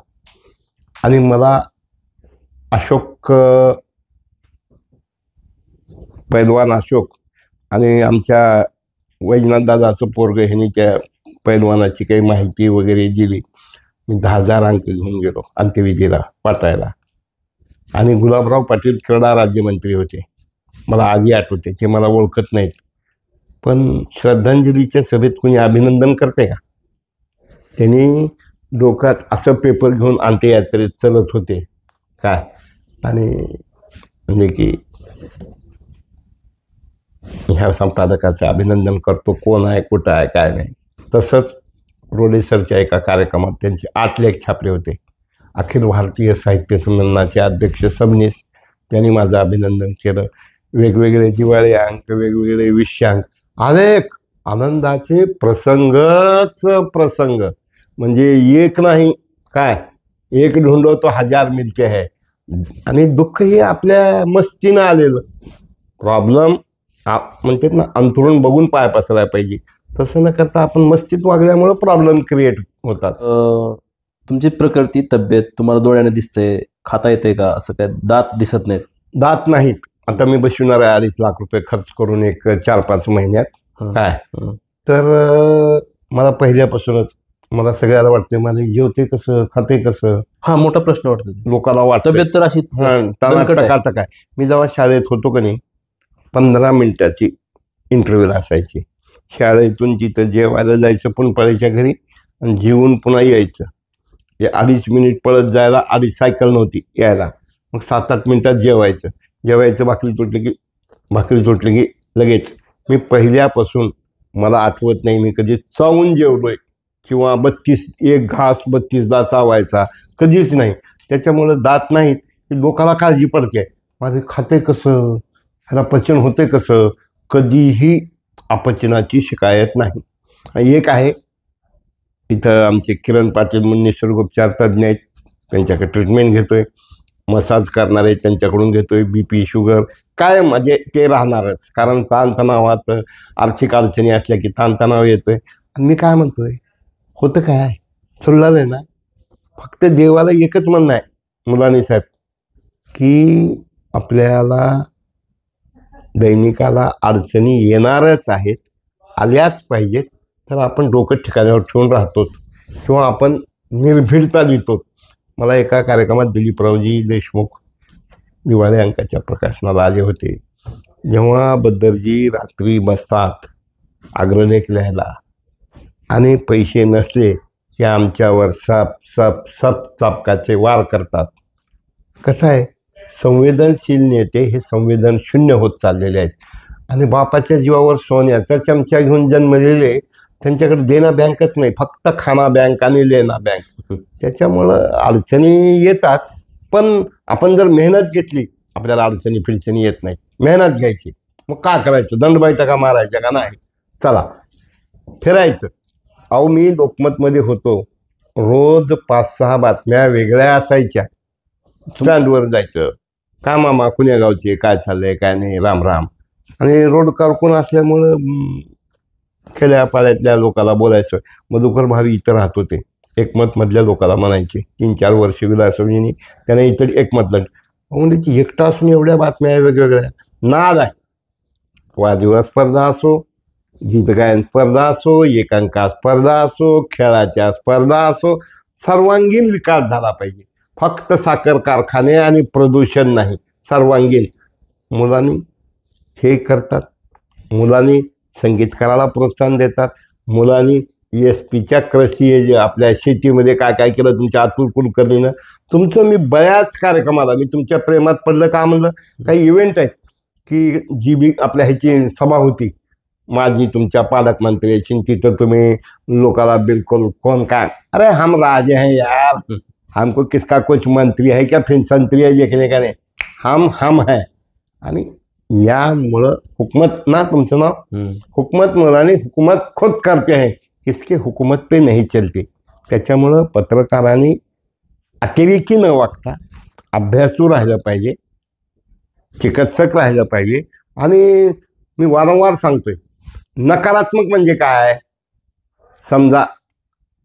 आणि मला अशोक पैलवान अशोक आणि आमच्या वैजनाथ दादाचं पोरग ह्यांनी त्या पैलवानाची काही माहिती वगैरे दिली. मी 10,000 अंक घेऊन गेलो अंत्यविधीला वाटायला. आणि गुलाबराव पाटील क्रीडा राज्यमंत्री होते, मला आधी आठवते, ते मला ओळखत नाहीत, पण श्रद्धांजलीच्या सभेत कोणी अभिनंदन करते का? त्यांनी डोक्यात असं पेपर घेऊन अंत्ययात्रेत चलत होते काय, आणि म्हणजे की ह्या संपादकाचं अभिनंदन करतो, कोण आहे कुठं आहे काय नाही. तसंच रोडेसरच्या एका कार्यक्रमात त्यांचे 8 लेख छापले होते. अखिल भारतीय साहित्य संमेलनाचे अध्यक्ष सबनीस त्यांनी माझं अभिनंदन केलं. वेगवेगळे दिवाळी अंक, वेगवेगळे विषयांक, अनेक आनंदाचे प्रसंगच प्रसंग, म्हणजे एक नाही काय, एक ढूंढो तो 1000 मिलते है. आणि दुःख हे आपल्या मस्तीनं आलेलं. प्रॉब्लेम म्हणतात ना, अंथरुण बघून पाय पसरायला पाहिजे, तसं न करता आपण मस्तीत वागल्यामुळं प्रॉब्लेम क्रिएट होतात. तुमची प्रकृती, तब्येत तुम्हाला डोळ्याने दिसते, खाता येते का? असं काय दात दिसत नाहीत? दात नाहीत. आता मी बसवणार आहे 2.5 लाख रुपये खर्च करून एक 4-5 महिन्यात काय. तर मला पहिल्यापासूनच मला सगळ्याला वाटते, मला जेवते कसं, खाते कसं, हा मोठा प्रश्न वाटतो. लोकांना वाटतं तब्येत तर अशी दणकट आहे. टकाटक आहे. मी जेव्हा शाळेत होतो का नाही, 15 मिनिटाची इंटरव्ह्यू असायची. शाळेतून तिथं जेवायला जायचं पुनपाळीच्या घरी आणि जेवून पुन्हा यायचं. हे 2.5 मिनिट पळत जायला, 2.5 सायकल नव्हती यायला. मग 7-8 मिनिटात जेवायचं. भाकरी तुटली की लगेच. मी पहिल्यापासून मला आठवत नाही मी कधी चावून जेवलोय किंवा 1 घास 32दा चावायचा कधीच नाही. त्याच्यामुळं दात नाहीत. लोकांना काळजी पडते, माझे खाते कसं, ह्याला पचन होते कसं, कधीही अपचनाची शिकायत नाही. एक आहे इथं आमचे किरण पाटील म्हणून निसर्गोपचार तज्ज्ञ आहेत, त्यांच्याकडे ट्रीटमेंट घेतोय. मसाज करणारे त्यांच्याकडून घेतोय. BP शुगर काय म्हणजे ते राहणारच, कारण ताणतणावात आर्थिक अडचणी असल्या की ताणतणाव येतोय. आणि मी काय म्हणतोय, होतं काय चाललं आहे ना, फक्त देवाला एकच म्हणणं आहे मुलांनी साहेब, की आपल्याला दैनिकाला अडचणी येणारच आहेत, आल्याच पाहिजेत. तर आपण डोकं ठिकाणावर ठेवून राहतो किंवा आपण निर्भीडता देतो. मला एका कार्यक्रमात दिलीपरावजी देशमुख दिवाळी अंकाच्या प्रकाशनाला आले होते. जेव्हा बद्दरजी रात्री बसतात अग्रलेख लिहायला आणि पैसे नसले की आमच्यावर सप चापकाचे वार करतात. कसं आहे, संवेदनशील नेते हे संवेदन शून्य होत चाललेले आहेत. आणि बापाच्या जीवावर सोन्याचा चमचा घेऊन जन्मलेले, त्यांच्याकडे देना बँकच नाही, फक्त खाना बँक आणि लेना बँक. त्याच्यामुळं अडचणी येतात, पण आपण जर मेहनत घेतली आपल्याला अडचणी फिडचणी येत नाही. मेहनत घ्यायची, मग काय करायचं, दंडबैठका मारायच्या का नाही, चला फिरायचं. अहो मी लोकमतमध्ये होतो, रोज 5-6 बातम्या वेगळ्या असायच्या. स्टँडवर जायचं, का मामा कुण्या गावचे, काय चाललंय काय नाही, राम राम. आणि रोड कारकून असल्यामुळं खेड्यापाड्यातल्या लोकांना बोलायचं. मधुकर भावी इथं राहत होते, एकमतमधल्या लोकांना म्हणायचे. 3-4 वर्ष विलासवजींनी त्याने इथं एकमतलं म्हणजे ती एकटा असून एवढ्या बातम्या वेगवेगळ्या. नाद आहे. वादविवाद स्पर्धा असो, गीतगायन स्पर्धा असो, एकांका स्पर्धा असो, खेळाच्या स्पर्धा असो, सर्वांगीण विकास झाला पाहिजे. फक्त साखर कारखाने आणि प्रदूषण नाही, सर्वांगीण. मुलांनी हे करतात, मुलांनी संगीतकाराला प्रोत्साहन देतात, मुलांनी ESPच्या कृषी आपल्या शेतीमध्ये काय काय केलं तुमच्या अतुल कुलकर्णीनं. तुमचं मी बऱ्याच कार्यक्रमाला मी तुमच्या प्रेमात पडलं का म्हणलं, काही इव्हेंट आहेत की जी आपल्या ह्याची सभा होती माझी तुमच्या पालकमंत्र्याची, तिथं तुम्ही लोकांना बिलकुल कोण काय, अरे हम राजे हैं यार, हमको किसका कुछ मंत्री है क्या, फिर संत्री है देखने का नहीं, हम हैं. आणि यामुळं हुकूमत ना, तुमचं नाव हम्म. हुकूमत मुलाने हुकूमत खुद करते है, किसके हुकूमत पे नहीं चलते. त्याच्यामुळं पत्रकारांनी अतिरेकी न वागता अभ्यासू राहिलं पाहिजे, चिकित्सक राहिलं पाहिजे. आणि मी वारंवार सांगतोय, नकारात्मक म्हणजे काय? समजा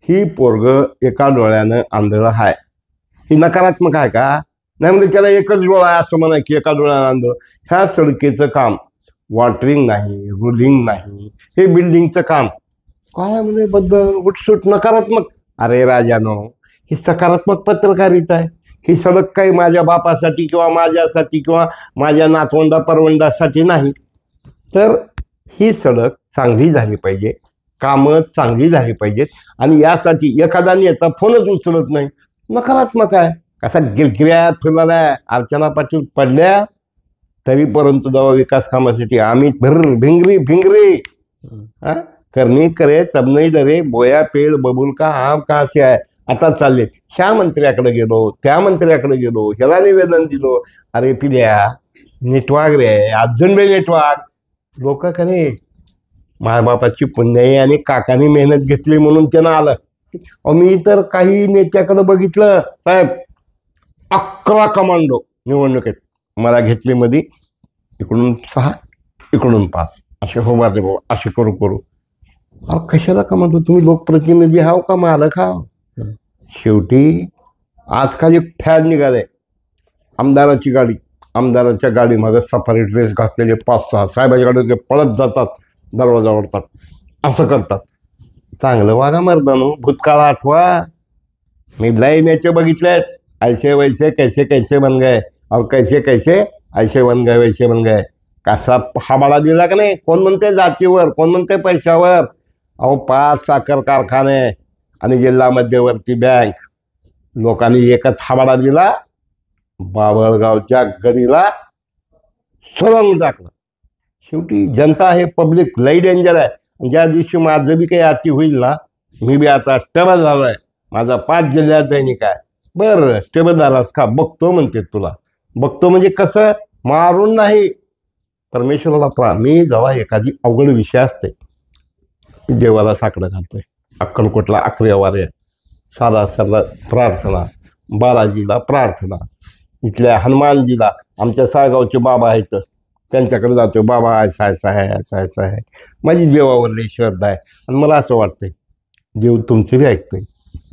ही पोरग एका डोळ्यानं आंधळं आहे, ही नकारात्मक आहे का? नाही, म्हणजे त्याला एकच डोळा आहे असं म्हणा की एका डोळ्यानं आंधळ. ह्या सडकेचं काम वॉटरिंग नाही, रुलिंग नाही, हे बिल्डिंगचं काम काय म्हणजे बद्दल उठसूट नकारात्मक. अरे राजानो, ही सकारात्मक पत्रकारिता आहे. ही सडक काही माझ्या बापासाठी किंवा माझ्यासाठी किंवा माझ्या नातवंडा परवंडासाठी नाही, तर ही सडक चांगली झाली पाहिजे, कामं चांगली झाली पाहिजेत. आणि यासाठी एखादा नेता फोनच उचलत नाही, नकारात्मक आहे. कसा गिरगिऱ्यात फिरणाऱ्या अर्चना पाटील पडल्या तरी परंतु जेव्हा विकास कामासाठी आम्ही भिंगरी भिंगरी करणी करे तब नाही डरे, बोया पेड़ बबूल का आम कहाँ से आहे. आता चालले ह्या मंत्र्याकडे गेलो, त्या मंत्र्याकडे गेलो, ह्याला निवेदन दिलो. अरे पिल्या नेटवाग रे, अजून बी नेटवाग. लोक कने मायबापाची पुण्याई आणि काकाने मेहनत घेतली म्हणून त्यानं आलं. मी तर काही नेत्याकडे बघितलं साहेब, 11 कमांडो निवडणुकीत मला घेतली मध्ये, इकडून 6 इकडून 5 असे होबारले बाबा, असे करू करू. अहो कशाला कमांडो? तुम्ही लोकप्रतिनिधी हाव का मालक हाव? शेवटी आजकाल एक फॅड निघाले, आमदाराची गाडी, आमदाराच्या गाडी मागं सफारी ड्रेस घातलेले 5-6 साहेबाच्याकडे ते पळत जातात, दरवाजा ओढतात, असं करतात. चांगलं वागा मर्दानो, भूतकाळ आठवा. मी लय नेते बघितलेत, ऐसे वैसे कैसे कैसे बन गए, और कैसे कैसे ऐसे बन गए वैसे बन गए. कसा हाबाळा दिला का नाही? कोण म्हणते जातीवर, कोण म्हणते पैशावर. अहो 5 साखर कारखाने आणि जिल्हा मध्यवर्ती बँक, लोकांनी एकच हाबाळा दिला, बाबळगावच्या गडीला सरंग टाकलं. शेवटी जनता हे पब्लिक लई डेंजर आहे. ज्या दिवशी माझं बी काही अति होईल ना, मी बी आता स्टेबल झालो आहे, माझा 5 जिल्ह्यात दैनिक आहे. बरं स्टेबल झालास का? बघतो म्हणते तुला. बघतो म्हणजे कसं? मारून नाही, परमेश्वराला मी जेव्हा एखादी अवघड विषय असते, मी देवाला साकडं घालतोय. अक्कलकोटला 11 वारे, साधा सरला प्रार्थना, बालाजीला प्रार्थना, इथल्या हनुमानजीला, आमच्या सायगावचे बाबा आहेत त्यांच्याकडे जातो. बाबा ऐसा ऐसा आहे, ऐसा ऐसा आहे. माझी देवावरली श्रद्धा आहे. आणि मला असं वाटतंय देव तुमचे बी ऐकतोय,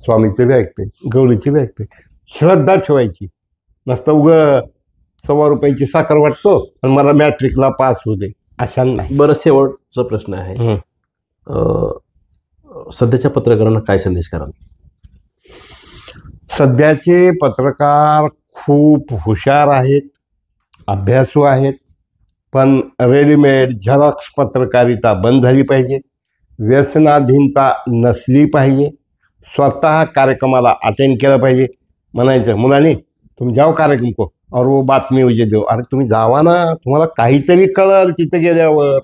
स्वामीचे बी ऐकतोय, गवळीचे बी ऐकतोय. श्रद्धा ठेवायची नसतं. उगं 100 रुपयाची साखर वाटतो आणि मला मॅट्रिकला पास होऊ दे, अशा नाही. बरं, शेवटचा प्रश्न आहे. सध्याच्या पत्रकारांना काय संदेश कराल? सध्याचे पत्रकार खूप हुशार आहेत, अभ्यासू आहेत, पण रेडीमेड झेरॉक्स पत्रकारिता बंद झाली पाहिजे. व्यसनाधीनता नसली पाहिजे. स्वतः कार्यक्रमाला अटेंड केलं पाहिजे. म्हणायचं मुलांनी तुम जाओ कार्यक्रम को और वो बातमी उजे देऊ. अरे तुम्ही जावा ना, तुम्हाला काहीतरी कळलं तिथे गेल्यावर.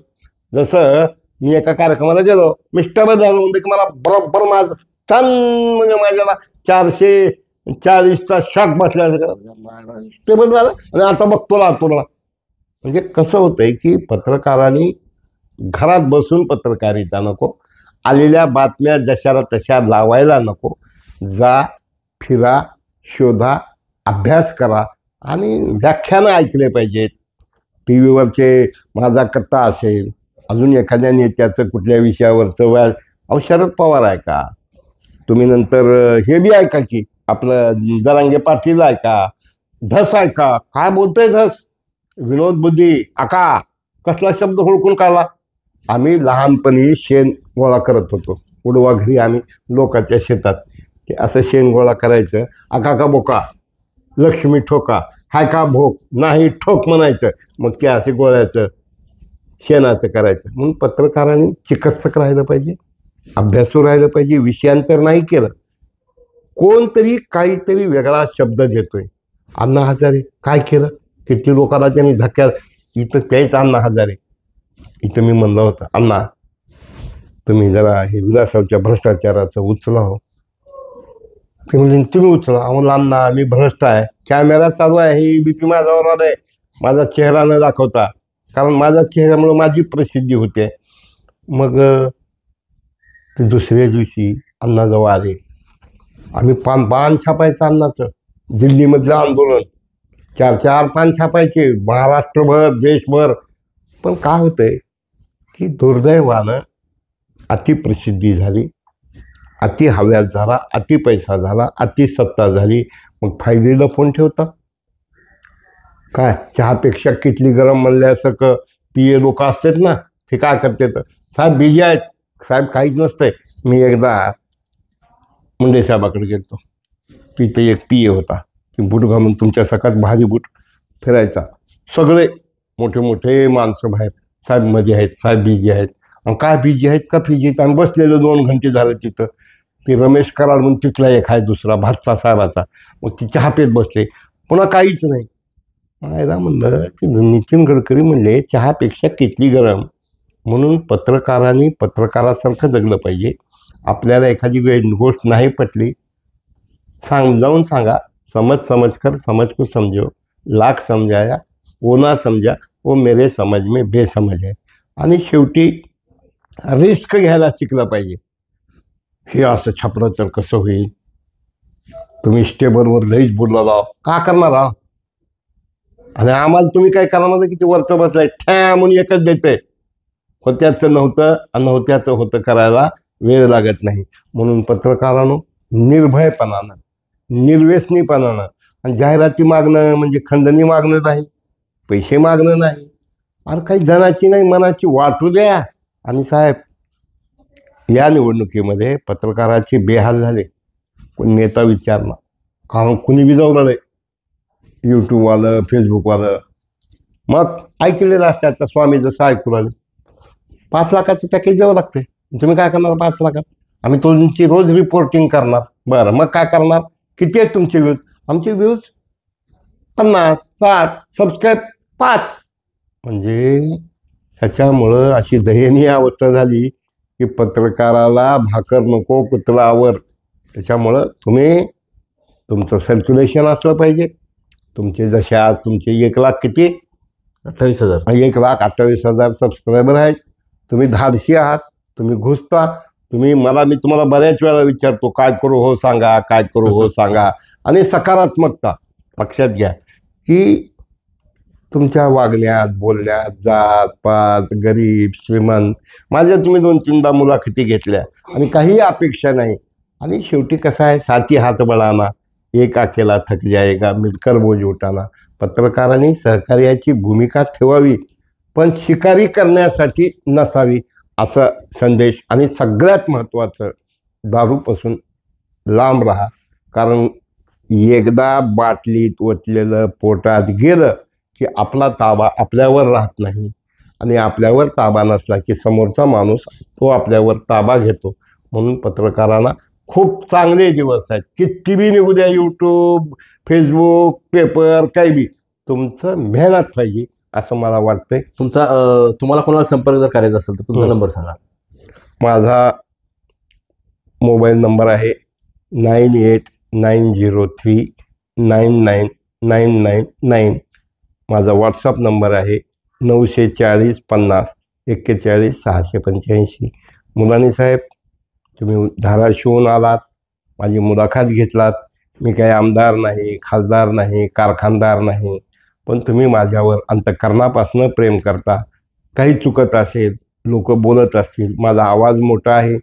जसं मी एका कार्यक्रमाला गेलो, मिस्टर झालो म्हणजे की मला बरोबर माझं छान, म्हणजे माझ्याला 440चा शॉक बसला, स्टेबल झालं. आणि आता बघतो लातूरला. म्हणजे कसं होतंय की पत्रकारांनी घरात बसून पत्रकारिता नको, आलेल्या बातम्या जशाला तशा लावायला नको. जा, फिरा, शोधा, अभ्यास करा आणि व्याख्यानं ऐकले पाहिजेत. टी व्हीवरचे माझा कट्टा असेल, अजून एखाद्या नेत्याचं कुठल्या विषयावरचं अहो शरद पवार आहे का, तुम्ही नंतर हे बी ऐका की आपलं जरांगे पाटील ऐका, धस ऐका, काय बोलतोय धस, विनोद बुद्धी आका, कसला शब्द हुडकून काढला. आम्ही लहानपणी शेण गोळा करत होतो, उडवा घरी आम्ही लोकांच्या शेतात, ते असं शेण गोळा करायचं. आका का बोका, लक्ष्मी ठोका, हाय का भोक, नाही ठोक म्हणायचं. मग ते असे गोळ्याचं शेणाचं करायचं. म्हणून पत्रकारांनी चिकित्सक राहिलं पाहिजे, अभ्यासू राहिलं पाहिजे. विषयांतर नाही केलं, कोणतरी काहीतरी वेगळा शब्द देतोय. अण्णा हजारे काय केलं, किती लोकांना त्यांनी धक्क्यात, इथं त्याच अण्णा हजारे. इथं मी म्हणलं होतं अण्णा तुम्ही जरा हे विलासावच्या भ्रष्टाचाराचं उचला हो. ते म्हणजे तुम्ही उचला. म्हणलं अण्णा मी भ्रष्ट आहे, कॅमेरा चालू आहे, हे बीपी माझ्यावर आलाय, माझा चेहरा न दाखवता, कारण माझ्या चेहऱ्यामुळे माझी प्रसिद्धी होते. मग ते दुसऱ्या दिवशी अण्णाजवळ आले. आम्ही पान छापायचं अण्णाचं, दिल्लीमधलं आंदोलन 4 पान छापायचे महाराष्ट्रभर देशभर. पण काय होतंय की दुर्दैवानं अतिप्रसिद्धी झाली, अति हव्यास झाला, अति पैसा झाला, अति सत्ता झाली. मग फायदेला फोन ठेवता काय? चहापेक्षा किटली गरम म्हणल्यासारखं पिये लोक असतात ना, ते काय करतात, साहेब बिजी आहेत, साहेब काहीच नसतंय. मी एकदा मुंडे साहेबाकडे गेलो, तिथे एक पिये होता, ती बूट घालून तुमच्या सकाळ भारी बूट फिरायचा. सगळे मोठे मोठे माणसं बाहेर, साहेब मध्ये आहेत, साहेब बिजी आहेत. आणि काय बिजी आहेत का फिजी आहेत. आणि बसलेलं 2 घंटे झालं तिथं. ते रमेश कराड म्हणून तिथला एक आहे दुसरा भातचा साहेबाचा, मग ती चहा पेत बसले, पुन्हा काहीच नाही. मायला म्हणलं की नितीन गडकरी म्हणले चहापेक्षा किटली गरम. म्हणून पत्रकारांनी पत्रकारासारखं जगलं पाहिजे. आपल्याला एखादी गोष्ट नाही पटली, जाऊन सांगा, समझ कर समझ को समझो, लाख समजाया वो ना समजा वो मेरे समझ में बेसमझ है. आणि शेवटी रिस्क घ्यायला शिकलं पाहिजे. हे असं छापलं तर कसं होईल, तुम्ही स्टेबलवर लईच बोलला राव, का करणार आहो. आणि आम्हाला तुम्ही काय करणार की ते वरचं बसलाय ठ्या म्हणून एकच देतंय. होत्याचं नव्हतं आणि नव्हत्याचं होतं करायला वेळ लागत नाही. म्हणून पत्रकारांनो, निर्भयपणानं, निर्व्यसनीपणानं, आणि जाहिराती मागणं म्हणजे खंडणी मागणं नाही, पैसे मागणं नाही, आणि काही जणाची नाही मनाची वाटू द्या. आणि साहेब, या निवडणुकीमध्ये पत्रकाराचे बेहाल झाले. पण नेता विचारणार, कारण कुणी बी जाऊ राहिले, यूट्यूबवालं, फेसबुकवालं. मग ऐकलेलं असतं, आता स्वामी जसं ऐकू राहिले, 5 लाखाचं पॅकेज द्यावं लागते. तुम्ही काय करणार 5 लाखात? आम्ही तुमची रोज रिपोर्टिंग करणार. बरं, मग काय करणार? किती आहेत तुमचे व्ह्यूज? आमचे व्ह्यूज 50, 60, सबस्क्राईब 5. म्हणजे ह्याच्यामुळं अशी दयनीय अवस्था झाली की पत्रकाराला भाकर नको कुत्रावर. त्याच्यामुळं तुम्ही तुमचं सर्क्युलेशन असलं पाहिजे. तुमचे जसे आज तुमचे 1 लाख किती 28,000 1,28,000 सबस्क्रायबर आहेत. तुम्ही धाडशी आहात, तुम्ही घुसता. मी तुम्हाला बऱ्याच वेळा विचारतो, काय करू हो सांगा, काय करू हो सांगा. आणि सकारात्मकता लक्षात घ्या की तुमच्या वागण्यात, बोलण्यात, जात पात, गरीब श्रीमंत, माझ्या तुम्ही 2-3दा मुलाखती घेतल्या आणि काही अपेक्षा नाही. आणि शेवटी कसं आहे, साथी हात बळाना, एक अकेला थक जाएगा, मिलकर बोझ उठाना. पत्रकारांनी सहकार्याची भूमिका ठेवावी, पण शिकारी करण्यासाठी नसावी, असा संदेश. आणि सगळ्यात महत्त्वाचं, दारूपासून लांब राहा. कारण एकदा बाटलीत ओतलेलं पोटात गेलं की आपला ताबा आपल्यावर राहत नाही. आणि आपल्यावर ताबा नसला की समोरचा माणूस तो आपल्यावर ताबा घेतो. म्हणून पत्रकारांना खूप चांगले दिवस आहेत. किती बी निघू द्या, यूट्यूब, फेसबुक, पेपर, काही बी, तुमचं मेहनत पाहिजे असं मला वाटतंय. तुम्हाला कोणाला संपर्क जर करायचा असेल तर तुमचा नंबर सांगा. माझा मोबाईल नंबर आहे 9890399999. माझा व्हॉट्सअप नंबर आहे 940 50 41 685. मुलानी साहेब, तुम्ही धाराशिवून आलात, माझी मुलाखत घेतलात. मी काही आमदार नाही, खासदार नाही, कारखानदार नाही, पण तुम्ही माझ्यावर अंतःकरणापासून प्रेम करता. काही चुकत असेल, लोक बोलत असतील, माझा आवाज मोठा आहे,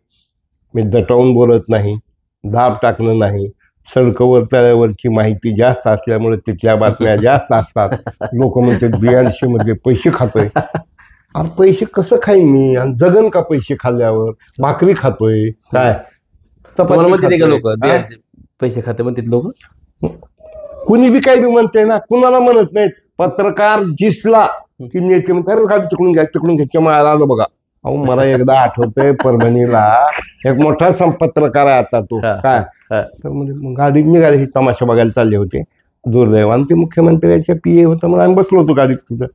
मी दटावून बोलत नाही, दाब टाकणं नाही. सडकवर तळ्यावरची माहिती जास्त असल्यामुळे तिथल्या बातम्या जास्त असतात. लोक म्हणतात 82 मध्ये पैसे खातोय. अरे पैसे कसं खाईन मी, आणि जगन का पैसे खाल्ल्यावर? भाकरी खातोय काय, लोक पैसे खाते म्हणतात लोक. कुणी बी काही बी म्हणते ना, कुणाला म्हणत नाहीत. पत्रकार दिसला की नेते म्हणतात गाडी तिकडून घ्यायच्या मायाला आलो बघा. अहो, मला एकदा आठवतंय, परभणीला एक मोठा संपत्रकार आहे आता तो काय, तर म्हणजे गाडीत निघाले, ही तमाशा बघायला चालले होते. दुर्दैवान ते मुख्यमंत्र्याच्या PA होतं. मग आम्ही बसलो होतो गाडीत तिथं.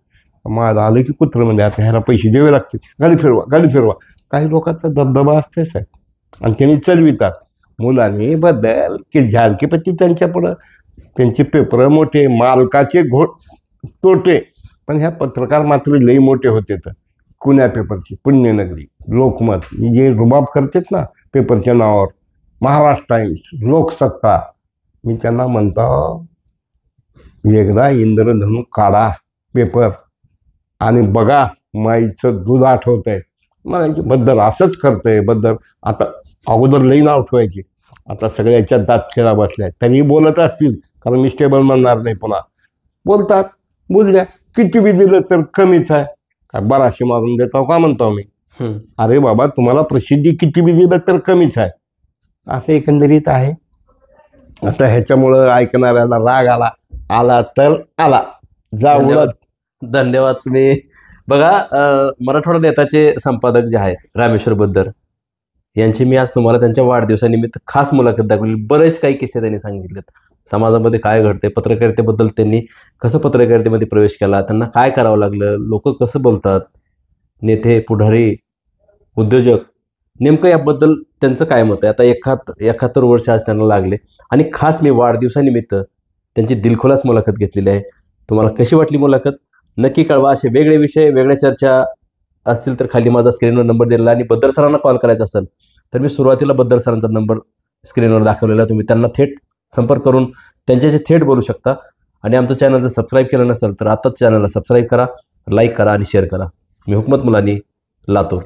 मला आलं की कुत्र म्हणजे आता ह्याला पैसे द्यावे लागतील, गाडी फिरवा. काही लोकांचा दबदबा असते साहेब, आणि त्यांनी चलवितात. मुलांनी बद्दल की झाडकीपत्ती त्यांच्या पुढं, त्यांचे पेपर मोठे, मालकाचे तोटे. पण ह्या पत्रकार मात्र लई मोठे होते. तर पुण्या पेपरची पुण्यनगरी, लोकमत, जे रुबाब करतात ना पेपरच्या नावावर, महाराष्ट्र टाइम्स, लोकसत्ता, मी त्यांना म्हणतो एकदा इंद्रधनू काढा पेपर आणि बघा माईचं दूध आठवतंय. म्हणायचे बद्दल असंच करतंय बद्दल. आता अगोदर लई नाव ठेवायचे, आता सगळ्याच्या दात खेळा बसल्या. तरीही बोलत असतील, कारण मी स्टेबल म्हणणार नाही. पुन्हा बोलतात, बोलल्या किती बी दिलं तर कमीच आहे. काय बराशे मारून देतो का म्हणतो मी. अरे बाबा, तुम्हाला प्रसिद्धी किती बी दिलं तर कमीच आहे, असं एकंदरीत आहे. आता ह्याच्यामुळं ऐकणाऱ्याला राग आला तर आला, जा उलट. धन्यवाद. तुम्ही बघा, मराठवाडा नेताचे संपादक जे आहेत रामेश्वर बद्दर यांची मी आज तुम्हाला त्यांच्या वाढदिवसानिमित्त खास मुलाखत दाखवली. बरेच काही किस्से त्यांनी सांगितलेत, समाजामध्ये काय घडते, पत्रकारितेबद्दल त्यांनी कसं पत्रकारितेमध्ये प्रवेश केला, त्यांना काय करावं लागलं, लोक कसं बोलतात, नेते, पुढारी, उद्योजक, नेमकं याबद्दल त्यांचं काय मत आहे. आता 71 वर्ष आज त्यांना लागले आणि खास मी वाढदिवसानिमित्त त्यांची दिलखुलास मुलाखत घेतलेली आहे. तुम्हाला कशी वाटली मुलाखत नक्की कळवा. असे वेगळे विषय, वेगळ्या चर्चा असतील तर खाली माझा स्क्रीनवर नंबर दिलेला, आणि बद्दर सरांना कॉल करायचा असेल तर मी सुरुवातीला बद्दर सरांचा नंबर स्क्रीनवर दाखवलेला, तुम्ही त्यांना थेट संपर्क करून त्यांच्याशी थेट बोलू शकता. आणि आमचं चॅनल जर सबस्क्राईब केलं नसेल तर आताच चॅनलला सबस्क्राईब करा, लाईक करा आणि शेअर करा. मी हुकमत मुलानी, लातूर.